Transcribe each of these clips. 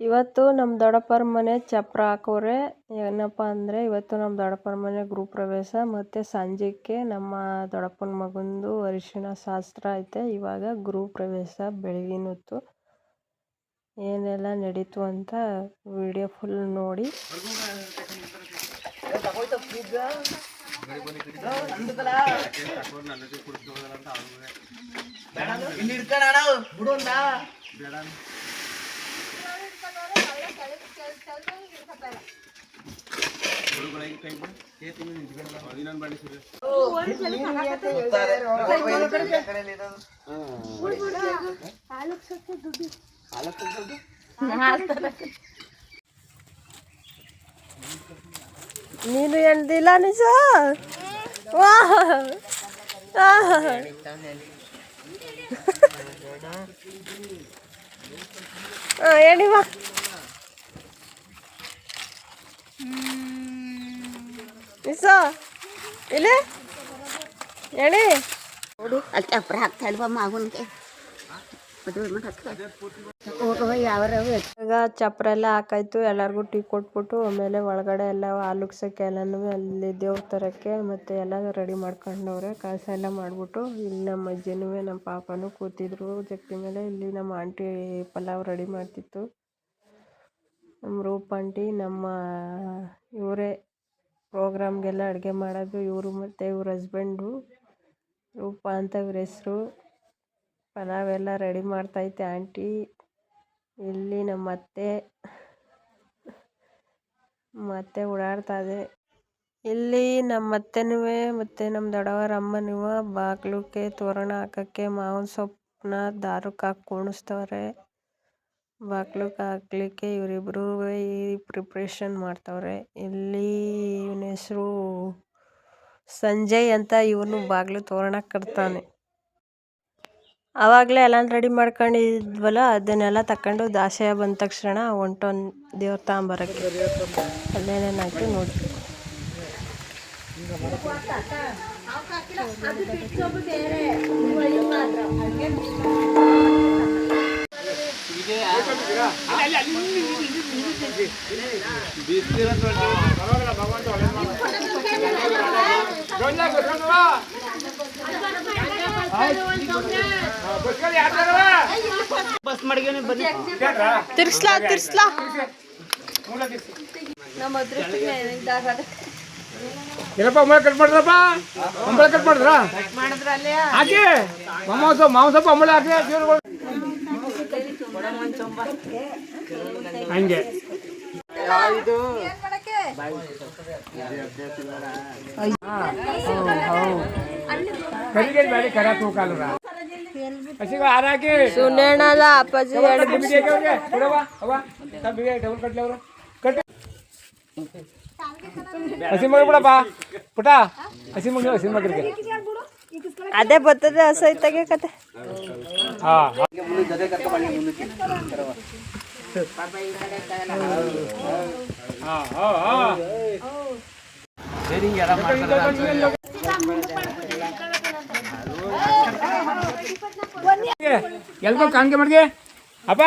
ಇವತ್ತು ನಮ್ಮ ದೊಡ್ಡಪ್ಪರ ಮನೆ ಚಪ್ರ ಹಾಕೋರೆ. ಏನಪ್ಪ ಅಂದರೆ ಇವತ್ತು ನಮ್ಮ ದೊಡ್ಡಪ್ಪರ ಮನೆ ಗೃಹ ಪ್ರವೇಶ ಮತ್ತು ಸಂಜೆಗೆ ನಮ್ಮ ದೊಡ್ಡಪ್ಪನ ಮಗಂದು ಅರಿಶಿಣ ಶಾಸ್ತ್ರ ಐತೆ. ಇವಾಗ ಗೃಹ ಪ್ರವೇಶ ಬೆಳಗಿನ ಹೊತ್ತು ಏನೆಲ್ಲ ನಡೀತು ಅಂತ ವಿಡಿಯೋ ಫುಲ್ ನೋಡಿ. ನೀನು ಎಂದಿಲ್ಲ ನಿಜ ಹೇಳಿವಾ ನಿಜ ಇಲ್ಲಿ ಹೇಳಿ ಅಲ್ಲಿ ಚಪ್ರ ಹಾಕ್ತಾ ಇಲ್ವ ಮಾವನ್ಗೆ ಈಗ ಚಪ್ರ ಎಲ್ಲ ಹಾಕಾಯ್ತು. ಎಲ್ಲರಿಗೂ ಟೀ ಕೊಟ್ಬಿಟ್ಟು ಆಮೇಲೆ ಒಳಗಡೆ ಎಲ್ಲ ಹಾಲುಗ್ಸೋಕ್ಕೆ ಎಲ್ಲನೂ ಅಲ್ಲಿ ದೇವ್ರ ತರಕ್ಕೆ ಮತ್ತು ಎಲ್ಲ ರೆಡಿ ಮಾಡ್ಕೊಂಡವ್ರೆ. ಕಳಸ ಎಲ್ಲ ಮಾಡಿಬಿಟ್ಟು ಇಲ್ಲಿ ನಮ್ಮ ಅಜ್ಜಿನೂ ನಮ್ಮ ಪಾಪನೂ ಕೂತಿದ್ರು ಜಗ್ತಿ ಮೇಲೆ. ಇಲ್ಲಿ ನಮ್ಮ ಆಂಟಿ ಪಲಾವ್ ರೆಡಿ ಮಾಡ್ತಿತ್ತು. ನಮ್ಮ ರೂಪ ಆಂಟಿ ನಮ್ಮ ಇವರೇ ಪ್ರೋಗ್ರಾಮ್ಗೆಲ್ಲ ಅಡುಗೆ ಮಾಡೋದು ಇವರು ಮತ್ತು ಇವ್ರ ಹಸ್ಬೆಂಡು ರೂಪ ಅಂತ ಇವ್ರ ಹೆಸರು. ಪಲಾವ್ ಎಲ್ಲ ರೆಡಿ ಮಾಡ್ತೈತೆ ಆಂಟಿ. ಇಲ್ಲಿ ನಮ್ಮ ಮತ್ತೆ ಓಡಾಡ್ತಾ ಇದೆ. ಇಲ್ಲಿ ನಮ್ಮ ಅತ್ತೆನೂ ಮತ್ತು ನಮ್ಮ ದೊಡ್ಡವರ ಅಮ್ಮನೂ ಬಾಗ್ಲಕ್ಕೆ ತೋರಣ ಹಾಕೋಕ್ಕೆ ಮಾವಿನ ಸೊಪ್ಪನ್ನ ದಾರಕ್ಕೆ ಹಾಕಿ ಕುಣಿಸ್ತವ್ರೆ. ಬಾಗ್ಲಕ್ಕೆ ಹಾಕ್ಲಿಕ್ಕೆ ಇವರಿಬ್ಬರು ಈ ಪ್ರಿಪ್ರೇಷನ್ ಮಾಡ್ತವ್ರೆ. ಇಲ್ಲಿ ಇವನ ಹೆಸರು ಸಂಜಯ್ ಅಂತ. ಇವನು ಬಾಗ್ಲು ತೋರಣ ಕಟ್ತಾನೆ. ಆವಾಗಲೇ ಎಲ್ಲ ರೆಡಿ ಮಾಡ್ಕೊಂಡಿದ್ವಲ್ಲ ಅದನ್ನೆಲ್ಲ ತಗೊಂಡು ದಾಸಯ್ಯ ಬಂದ ತಕ್ಷಣ ಹೊಂಟೋನ್ ದೇವ್ರ ತಗೊಂಬರಕ್ಕೆ. ಅಲ್ಲೇನೇನಾಯ್ತು ನೋಡಿ. ತಿರ್ಸ್ಲಾ ನಮ್ಮ ಏನಪ್ಪ ಅಂಬಳ ಕಟ್ ಮಾಡಿದ್ರಪ್ಪ? ಅಂಬಳ ಕಟ್ ಮಾಡಿದ್ರ ಹಾಕಿ ಮಾಂಸಪ್ಪ ಅಂಬಳ ಹಾಕಿ ದೇವ್ರುಗಳು ಹಂಗೆ ಕರಿಗೇನು ಬೇಡ ಕರ ತೂಕಾಲರ ಹಸಿಗೆ ಹಾರಾಕಿ ಸುನೇಣಲ್ಲ ಅಪ್ಪಾಜಿ ಡಬಲ್ ಕಟ್ಲಿ ಅವರು ಕಟ್ಟಿ ಹಸಿ ಮಗ ಬಿಡಪ್ಪ ಪುಟ ಹಸಿ ಮಗರಿಗೆ ಅದೇ ಬರ್ತದೆ ಹಸೈತಾಗೆ ಕತೆ. ಎಲ್ಕೋ ಕಾಣಿಕೆ ಮಾಡ್ಗೆ ಅಪ್ಪ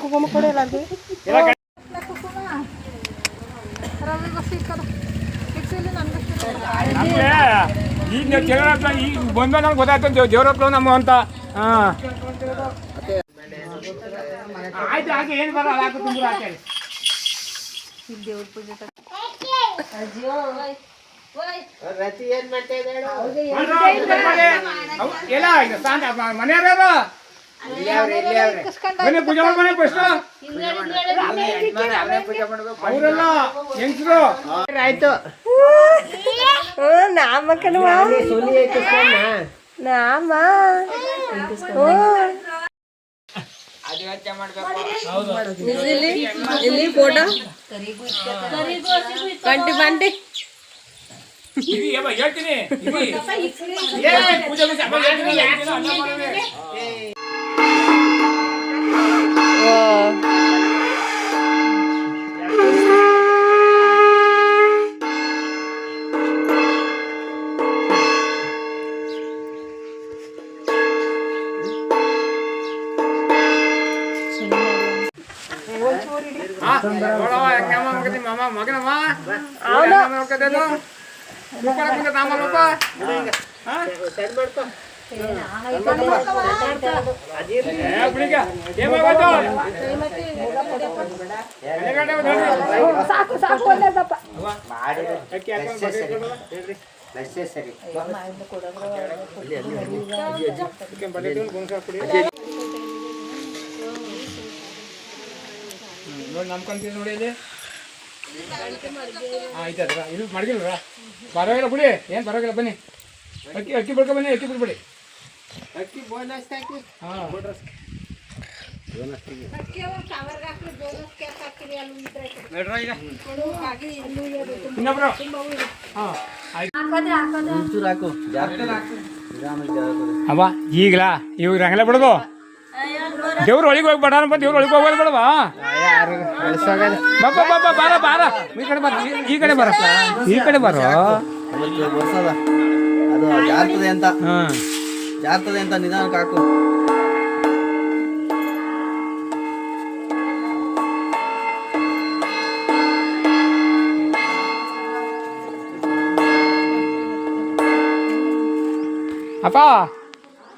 ಕುಂಕುಮ ಕೊಡಿಲ್ಲ ಈಗ ನೀವು ದೇವ್ರ ಹತ್ರ ಈಗ ಬಂದ ನಮ್ಗೆ ಗೊತ್ತಾಯ್ತು ದೇವ್ರ ಹತ್ರ ನಮ್ಮ ಅಂತ. ಆಯ್ತು ಹಾಗೆ ಏನು ಬರೋ ಹಾಕಿ ತುಂಬ ಹಾಕ್ಯಾರಿ ದೇವ್ರ ಪೂಜೆ ಎಲ್ಲ ಮನೆಯವ್ರ ಪೂಜೆ ಮಾಡ್ಬಾನೆ ಫಸ್ಟ್ ಅವರೆಲ್ಲ ಹೆಂಗಸರು ಆಯ್ತು. ನಾಮಕನ ನಾಮ ಇಲ್ಲಿ ಫೋಟೋ ಬಂಟಿ ಬಂಟಿ ಹೇಳ್ತೀನಿ ಪೂಜೆ ನೋಡವ ಹೆಂಗಮ್ಮ ಮಗನಿ ಮಾಮ ಮಗನಮ್ಮ ನಾಮಲ್ಲಪ್ಪ ನೋಡಿ ನಂಬ್ಕೊಂತೀವಿ ನೋಡಿ ಇಲ್ಲಿ ಆಯ್ತದ ಇಲ್ಲಿ ಮಡಗಿಲ್ರ ಬರೋಗಿಲ್ಲ ಬಿಡಿ ಏನು ಬರೋಗಿಲ್ಲ ಬನ್ನಿ ಅಕ್ಕಿ ಅಕ್ಕಿ ಬಿಡ್ಕೊ ಬನ್ನಿ ಅಕ್ಕಿ ಬಿಡ್ಬಿಡಿ ಅಕ್ಕಿ ಬೋನಸ್ ಹಾಕಿ ಹಾಂ ಇನ್ನೊಬ್ರು ಹಾಂ ಅವ ಈಗಲಾ ಇವಾಗ ರಂಗಲ ಬಿಡೋದು ದೇವ್ರ ಒಳಗೆ ಹೋಗಿ ಬಡ ದೇವ್ರ ಒಳಗೆ ಹೋಗೋದು ಬಿಡವಾ ಬಾಬಾ ಬಾಬಾ ಬಾರ ಬಾರ ಈ ಕಡೆ ಬರ ಈ ಕಡೆ ಬರ ಈ ಕಡೆ ಬರೋ ಅದು ಜಾರ್ತದೆ ಅಂತ ಜಾರ್ತದೆ ಅಂತ ನಿಧಾನಕ್ಕೆ ಹಾಕು ಅಪ್ಪ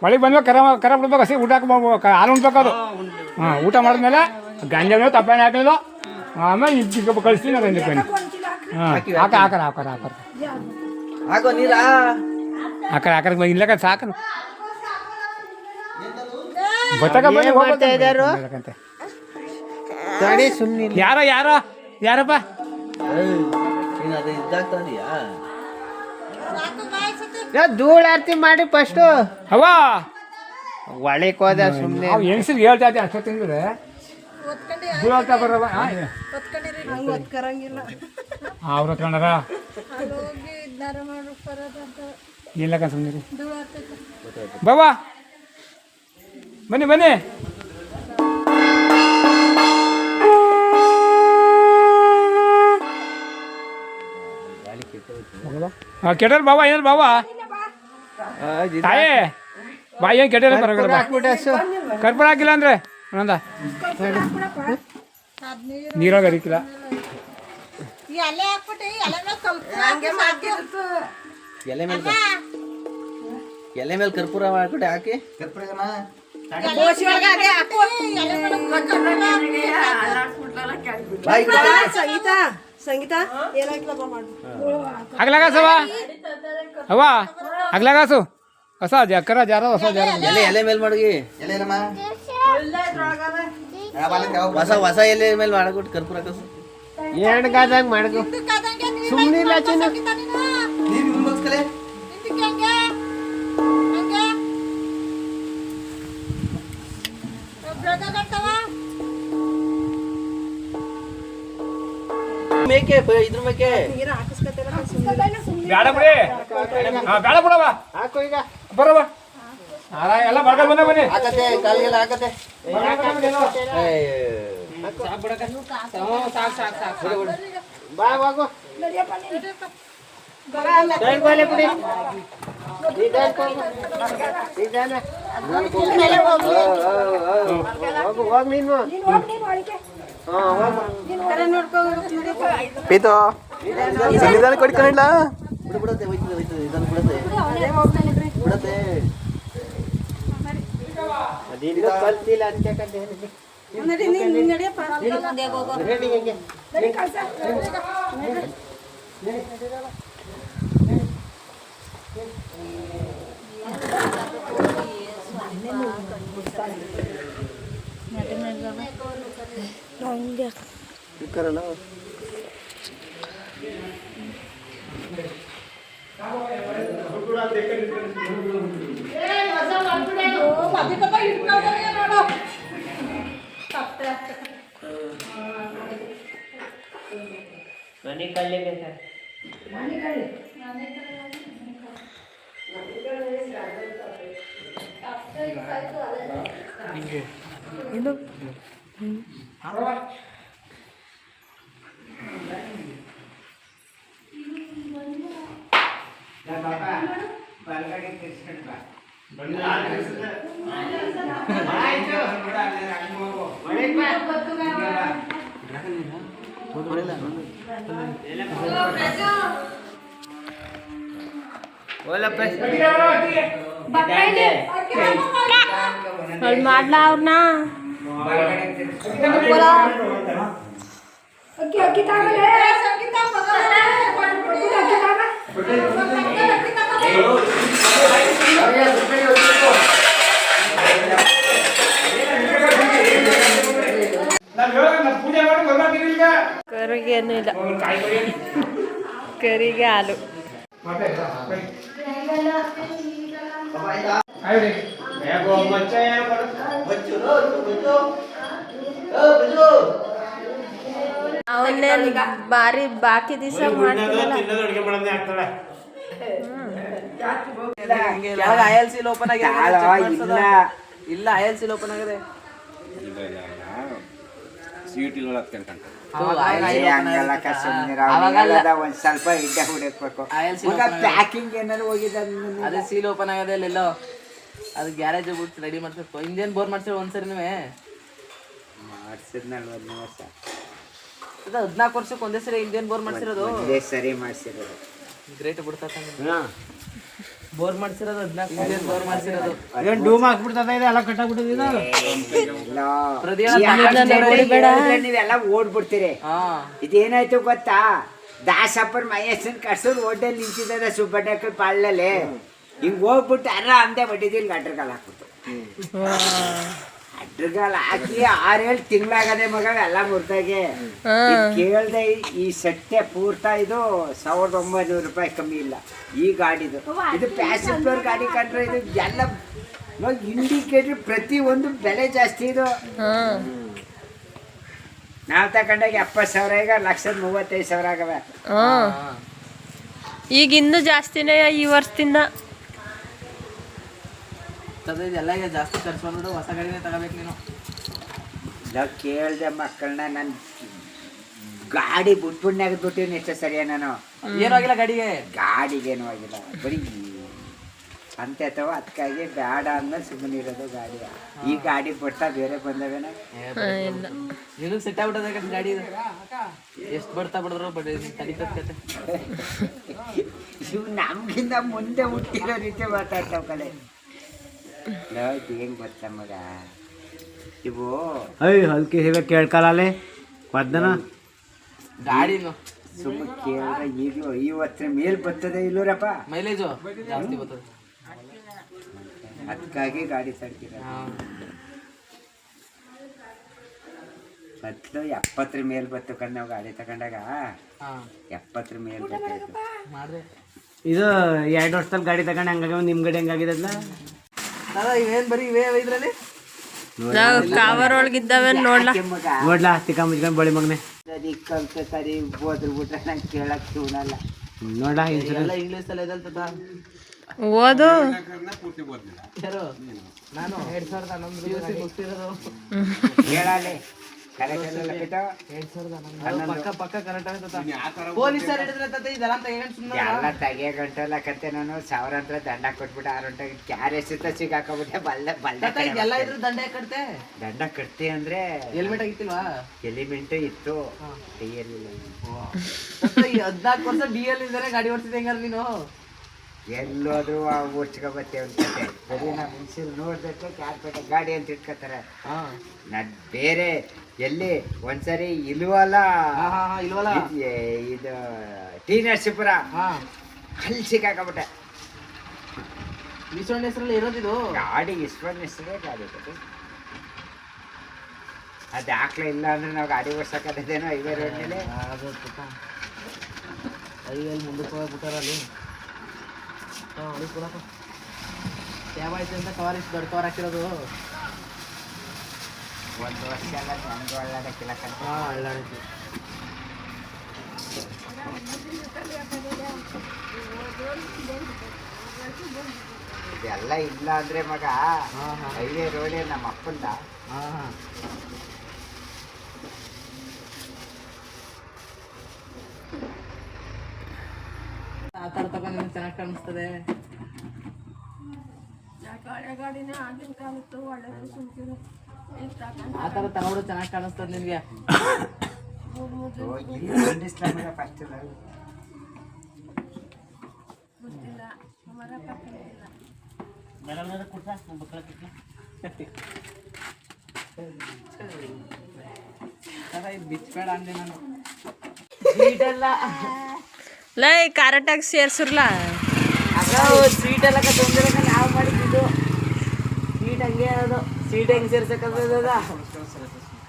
ಒಳಗೆ ಬಂದ್ಮೇಲೆ ಕರ ಬಿಡ್ಬೇಕು ಹಸಿ ಊಟ ಹಾಲು ಉಣ್ಬೇಕು ಅದು ಹಾಂ ಊಟ ಮಾಡಿದ್ಮೇಲೆ ಗಂಜೆ ತಪ್ಪೇನೆ ಹಾಕಲಿಲ್ಲ ಆಮೇಲೆ ಇದು ಕಳಿಸ್ತೀನಿ ಅದು ಬನ್ನಿ ಹಾಂ ಹಾಕರ ಹಾಕೋ ನೀರಾ ಹಾಕರ ಇಲ್ಲಕ ಸಾಕು ಬತ್ತಕ ಬನ್ನಿ ಮಾಡ್ತಾ ಇದ್ದಾರು? ಯಾರಪ್ಪ ನೀನು ಅದು ಇದಾಗ್ತದೀಯಾ ಧೂಳ್ ಆರತಿ ಮಾಡಿ ಫಸ್ಟು ಅವ್ವ ಒಳಕ್ ಹೋದ ಸುಮ್ಮನೆ ನಾವು ಹೆಂಗಸ್ರಿಗೆ ಹೇಳ್ತಾ ಇದ್ದೆ ಅಷ್ಟೊತ್ತು ತಿಂದ್ರೆ ಹೇಳ್ತಾ ಬರವ ಅವ್ರ ಹತ್ಕೊಂಡಾರ ಇಲ್ಲ ಸುಮ್ಮನೆ ಬಾಬಾ ಬನ್ನಿ ಬನ್ನಿ ಕೆಟ್ಟಾರ ಬಾಬಾ ಏನಾರ ಬಾಬಾ ತಾಯೇ ಬಾ ಏನು ಕೆಟ್ಟಾರ ಬರೋಲ್ಲ ಕರ್ಪೂರ ಹಾಕಿಲ್ಲ ಅಂದ್ರೆ ನಂದ ನೀರಾಗ ಅರಿಕಿಲ್ಲ ಎಲೆ ಮೇಲೆ ಕರ್ಪೂರ ಮಾಡ್ಕೊಟ್ಟೆ ಹಾಕಿ ಆಗ್ಲಾಗಸವ ಅವ ಆಗ್ಲಾಗಸು ಹೊಸ ಜಕ್ಕರ ಜಾರ ಹೊಸ ಜಾರ ಎಲೆ ಎಲೆ ಮೇಲೆ ಮಡಗಿ ಹೊಸ ಹೊಸ ಎಲೆ ಮೇಲೆ ಮಾಡ್ಕೊಟ್ಟು ಕರ್ಪೂರ ಕಸು ಎಣ್ಗಾದಂಗ್ ಮಾಡ್ಕೊ ಸುಮ್ಮನಿಲ್ಲ ಮೇಕೆ ಇದ್ರ ಮೇಕೆ ಬೇಡ ಬಿಡಿ ಬೇಡ ಬಿಡವ ಹಾಕು ಈಗ ಬರವ ಎಲ್ಲ ಬರ್ಕೊಂಡು ಬಂದ ಬನ್ನಿ ಹಾಕತ್ತೆ ಕಾಲಿಗೆಲ್ಲ ಹಾಕತ್ತೆ ಬಾ ಹೋಗು ಬಿಡಿ ಹೋಗ್ ನೀನು ಪೀತು ಸಂವಿಧಾನ ಕೊಡ್ಕೊಂಡಿಲ್ಲ ಬಿಡತ್ತೆ ಹೋಯ್ತದೆ ಹೋಯ್ತದೆ ಇದನ್ನು ಬಿಡತ್ತೆ ಅದಿನ್ನೂ ಕಲ್ತಿಲ್ಲ ಅಂತ ಮನೆ ಕಳ್ಳಿ ಬೇಕಾ ಅಲ್ಲಿ ಮಾಡ್ಲಾ ಅವ್ರನ್ನ ಪೂಜೆ ಮಾಡಿ ಬರ್ತೀನಿ ಈಗ ಕರಿಗೇನು ಇಲ್ಲ, ಕರಿಗೆ ಹಾಲು. ಅವನ್ನೇ ಬಾರಿ ಬಾಕಿ ದಿವಸ ಮಾಡ್ತೀವಲ್ಲ. ILC ಓಪನ್ ಆಗಿದೆ ಇಲ್ಲ, ILC ಓಪನ್ ಆಗಿದೆ. ಒಂದ್ ಸ್ವಲ್ಪ ಇಡ್ಡೆ ಹುಡುಕ್ಬೇಕು. ಪ್ಯಾಕಿಂಗ್ ಏನಾದ್ರು ಹೋಗಿದೆ ಅದೇ ಸೀಲ್ ಓಪನ್ ಆಗಿದೆ ಅಲ್ಲೆಲ್ಲೋ. ಅದು ಗ್ಯಾರೇಜ್ ಬಿಟ್ಟು ರೆಡಿ ಮಾಡ್ಬೇಕು. ಇಂಜಿನ್ ಬೋರ್ ಮಾಡ್ಸಿರೋ ಒಂದ್ಸರಿ ಮಾಡ್ಸಿದ್ನಲ್ವ 14 ವರ್ಷಕ್ಕೆ ಒಂದೇ ಸರಿ ಇಂಜಿನ್ ಬೋರ್ ಮಾಡ್ಸಿರೋದು. ಸರಿ ಮಾಡ್ಸಿರೋದು ಗ್ರೇಟ್ ಬಿಡ್ತಾ ಬೋರ್ ಮಾಡ್ಸಿರೋದು 14 ಇಂಜಿನ್ ಬೋರ್ ಮಾಡ್ಸಿರೋದು. ಡೂಮ್ ಹಾಕ್ಬಿಡ್ತದ ಇದೆಲ್ಲ ಕಟ್ಟಾಗ್ಬಿಟ್ಟಿದ. ನೀವೆಲ್ಲ ಓಡ್ಬಿಡ್ತೀರಿ. ಇದೇನಾಯ್ತು ಗೊತ್ತಾ, ದಾಸಪ್ಪರ್ ಮಹೇಶನ್ ಕರ್ಸೋದು ಓಟೆಲ್ ನಿಂತಿದ್ದ ಸುಬ್ಬಣ್ಣಕ್ಕಲ್ ಪಾಳ್ನಲ್ಲಿ. ಹಿಂಗ್ ಹೋಗ್ಬಿಟ್ಟು ಅಂದೆ ಬಟ್ಟಿದ್ದೀನಿ ಅಡ್ರಗಾಲ್ ಹಾಕ್ಬಿಟ್ಟು. ಅಡ್ರಗಾಲ್ ಹಾಕಿ 6-7 ತಿಂಗಳಾಗದೆ ಮಗ ಎಲ್ಲ ಮುರ್ದಾಗೆ. ಕೇಳ್ದೆ ಈ ಸಟ್ಟೆ ಪೂರ್ತ ಇದು 1900 ರೂಪಾಯಿ ಕಮ್ಮಿ ಇಲ್ಲ ಈ ಗಾಡಿದು. ಇದು ಪ್ಯಾಸೆಂಜರ್ ಗಾಡಿ ಕಂಡ್ರೆ ಇದು ಎಲ್ಲ ಇಂಡಿಕೇಟರ್ ಪ್ರತಿ ಒಂದು ಬೆಲೆ ಜಾಸ್ತಿ. ಇದು ನಾವ್ ತಕೊಂಡಾಗ 70,000 ಈಗ 1,35,000 ಆಗವೆ. ಈಗ ಇನ್ನೂ ಜಾಸ್ತಿನೇ ಈ ವರ್ಷದಿಂದ. ಎಲ್ಲ ಈಗ ಜಾಸ್ತಿ ಖರ್ಚು ಬಂದ್ಬಿಟ್ಟು ಹೊಸ ಗಾಡಿನೇ ತಗೋಬೇಕು ನೀನು. ನಾವು ಕೇಳ್ದೆ ಮಕ್ಕಳನ್ನ, ನಾನು ಗಾಡಿ ಬಿಟ್ಬಿಟ್ಟಿನಿ ಎಷ್ಟು ಸರಿಯ. ನಾನು ಏನೂ ಆಗಿಲ್ಲ ಗಾಡಿಗೇನು ಆಗಿಲ್ಲ, ಬರೀ ಅಂತ ಅದಕ್ಕಾಗಿ ಬೇಡ ಅಂದ್ಮೇಲೆ ಸುಮ್ಮನೆ ಇರೋದು ಗಾಡಿ. ಈ ಗಾಡಿ ಬಿಡ್ತಾ ಬೇರೆ ಬಂದವೇನ ನಿನಗೆ ಸೆಟ್ ಆಗ್ಬಿಟ್ಟದ ಗಾಡಿ. ಎಷ್ಟು ಬರ್ತಾ ಬಿಡಿದ್ರು ತಡಿತದೆ. ಇವು ನಮ್ಗಿಂತ ಮುಂದೆ ಹುಟ್ಟಿರೋ ರೀತಿ ಮಾತಾಡ್ತಾವ ಕಡೆ. ಹೆಂಗ್ ಬರ್ತ ಮಗ ಇವು ಹಲ್ಕಿ ಹೇಗ ಕೇಳ್ಕಲೇ ಒದ್ದನ ಗಾಡಿನು ಸುಮ್ಮನೆ ಕೇಳಿದ್ರೆ ಈಗಲೂ 50 ಮೇಲ್ ಬರ್ತದೆ ಇಲ್ಲೂರಪ್ಪ ಮೈಲೇಜು ಜಾಸ್ತಿ ಬರ್ತದೆ. ಅದಕ್ಕಾಗಿ ಗಾಡಿ ತಡ್ತೀರ. ಮೊದಲು 70 ಮೇಲ್ ಬತ್ತು ಕಂಡು ನಾವು ಗಾಡಿ ತಗೊಂಡಾಗ 70 ಮೇಲ್ ಬರ್ತಾಯಿತ್ತು. ಇದು 2 ವರ್ಷದಲ್ಲಿ ಗಾಡಿ ತಗೊಂಡು ಹಂಗಾಗ ನಿಮ್ಮ ಗಾಡಿ ಹೆಂಗಾಗಿದಲ್ಲ ಇವೇನು ಬರೀ ಇವೇ ಇದ್ರಲ್ಲಿ ಕಾವರ್ ಒಳಗಿದ್ದಾವೆ ನೋಡ್ಲಾ ತಿಕ್ಕ ಮುಚ್ಕೊಂಡು ಬಳಿ ಮಗನೆ ಕಲ್ತ ಸರಿ ಹೋದ್ರು ಬಿಟ್ರೆ ನಂಗೆ ಕೇಳಕ್ ಇವನಲ್ಲ. ನೋಡ ಎಲ್ಲ ಇಂಗ್ಲೀಷಲ್ಲಿ ಇದಲ್ತದ ಓದು. ನಾನು 2011 ಮುಗ್ಸಿರೋದು. ಹೇಳಲೆ ಪಕ್ಕ ಕರೆಕ್ಟ್ ಪೊಲೀಸರು ಹಿಡಿದ್ರೆ ಇದೆಲ್ಲ ಎಲ್ಲ ತೆಗಿಯ ಗಂಟೆಲ್ಲ ಕತೆ. ನಾನು 1000 ಹತ್ರ ದಂಡ ಕೊಟ್ಬಿಟ್ಟು 6 ಗಂಟೆಗೆ ಕ್ಯಾರೇಜ್ ಸಿಗಾಕೊಂಡ್ಬಿಟ್ಟೆ. ಎಲ್ಲ ಇದ್ರು ದಂಡ ಕಟ್ತೆ. ದಂಡ ಕಟ್ತೆ ಅಂದ್ರೆ ಹೆಲ್ಮೆಟ್ ಆಗಿತ್ತಿಲ್ವಾ? ಎಲಿಮೆಂಟ್ ಇತ್ತು, ಡಿಎಲ್ ಇಲ್ಲ. 14 ವರ್ಷ ಡಿಎಲ್ ಇದ್ದಾರೆ ಗಾಡಿ ಓಡಿಸಿದೆ ಹೆಂಗಾರ ನೀನು? ಎಲ್ಲೋದ್ರು ಓಡ್ಸ್ಕೊಬತ್ತೆ ಅನ್ಸುತ್ತೆ. ಬರೀ ನಾ ಮುನ್ಸಿಲ್ ನೋಡ್ಬೇಕು ಕ್ಯಾರ್ಪೇಟೆ ಗಾಡಿ ಅಂತ ಇಟ್ಕೋತಾರೆ. ಬೇರೆ ಎಲ್ಲಿ ಒಂದ್ಸರಿ ಇಲ್ವಲ್ಲ ಇದು ಟಿ ನರಸೀಪುರ ಅಲ್ಲಿ ಸಿಕ್ಕಾಕಬಿಟ್ಟೆ. ಈಶ್ವರನ ಹೆಸರಲ್ಲಿ ಇರೋದಿದು ಗಾಡಿ. ಈಶ್ವರನ ಹೆಸರೇ ಗಾಡಿ. ಅದು ದಾಖಲೆ ಇಲ್ಲ ಅಂದ್ರೆ ನಾವು ಗಾಡಿ ಓಡ್ಸಕ್ಕದೇನೋ ಹೈವೇ ರೋಡ್ ಮೇಲೆ. ಹೈವೇಲಿ ಮುಂದಕ್ಕೆ ಹೋಗ್ಬಿಟ್ಟಾರ ಅಲ್ಲಿ. ಯಾವ ಆಯ್ತು ಅಂತ ಕವರ್ ಇಷ್ಟು ದೊಡ್ಡ ಕವರ್ ಹಾಕಿರೋದು. 1 ವರ್ಷ ಎಲ್ಲ ನನಗೂ ಅಳ್ಳಾಡಕ್ಕಿಲ್ಲ ಕಣ್ಣ. ಅಳ್ಳಾಡಕ್ಕೆ ಇದೆಲ್ಲ ಇಲ್ಲ ಅಂದ್ರೆ ಮಗ ಹೈವೇ ರೋಡೇ ನಮ್ಮ ಅಪ್ಪಂದ. ಆ ಥರ ತಗೊಂಡು ನಿಮ್ಗೆ ಚೆನ್ನಾಗಿ ಕಾಣಿಸ್ತದೆ. ಆ ಥರ ತಗೊಂಡು ಚೆನ್ನಾಗಿ ಕಾಣಿಸ್ತದೆ ನಿನಗೆ. ಫಸ್ಟ್ ಬಿಚ್ಚಬೇಡ ಅಂದೆ ನಾನು. ಸ್ವೀಟ್ ಎಲ್ಲ ಲೈ ಕರೆಕ್ಟಾಗಿ ಸೇರ್ಸಿರ್ಲ. ಸ್ವೀಟ್ ಎಲ್ಲ ತೊಂದರೆ ನಾವು ಮಾಡಿದ್ದು ಸ್ವೀಟ್ ಹಂಗೆ ಅದು ಸ್ವೀಟ್ ಹೆಂಗೆ ಸೇರ್ಸಕ್ಕದ